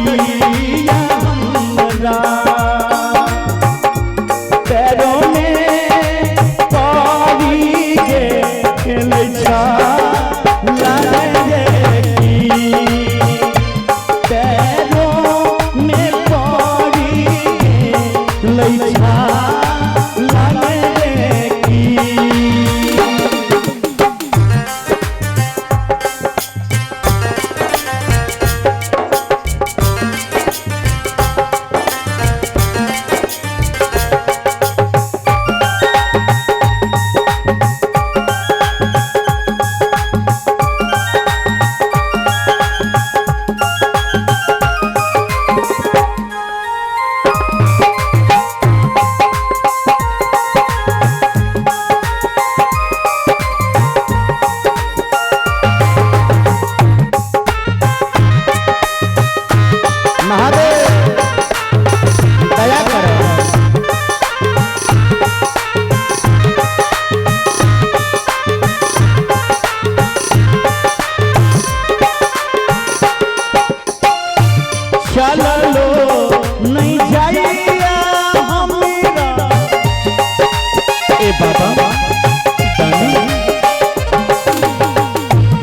दैया हमरा पैरों में पड़ी गे खेलछा लागे की पैरों में पड़ी गे लैछा लागे की नहीं जाइया हमरा ए बाबा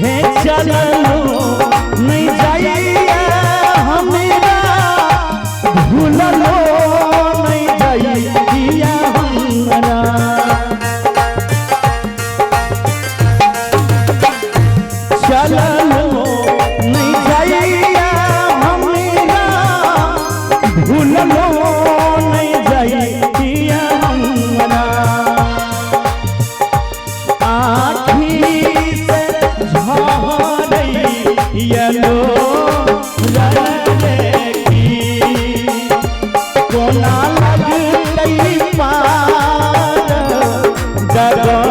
हे चलो नहीं जाइया हमरा भूलो नहीं जाइया हमरा चलो नहीं जाइया भूलो नहीं जाइया हमरा आँखी से झरैया लो रहे की कोना लगतै पार जगह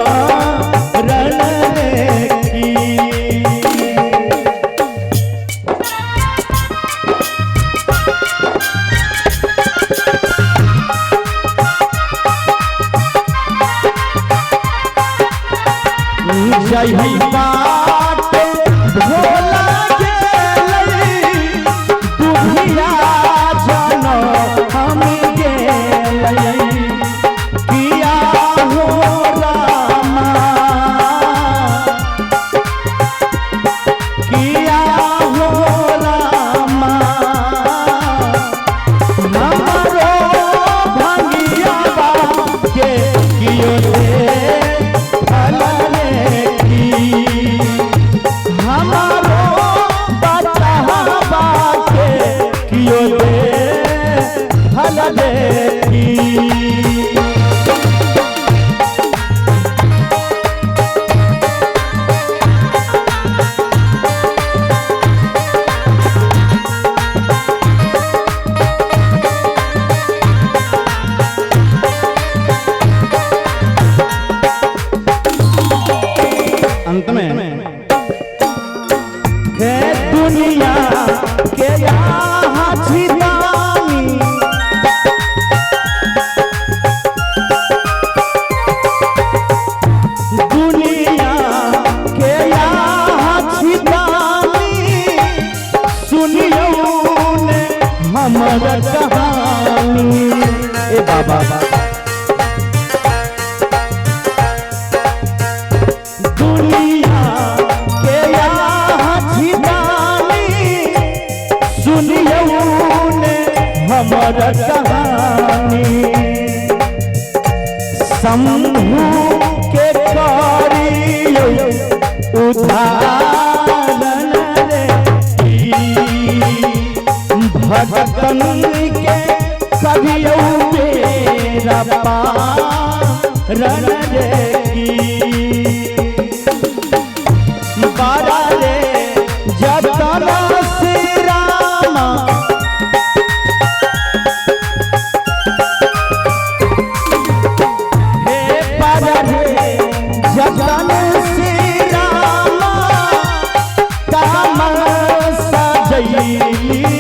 रहे की जय बात भोला गेलै दुधिया जन हम गेलै किया हो रामा किया हो रामा हमरो भंगिया के कियो दे हमारो बचावा के कियो दे भल देखी अंत में है दुनिया के यहाँ छिदानी दुनिया के यहाँ छिदानी सुनियो ने हमर कहानी ए बाबा दुनिया के यहाँ छिदानी सुनियो ने हमर कहानी शंभू के करियो उदाहरण रे भक्तन के कभियो बेरा पार रे बारा रे जतन श्री रामा हे बारा रे जतन श्री रामा काम सजैली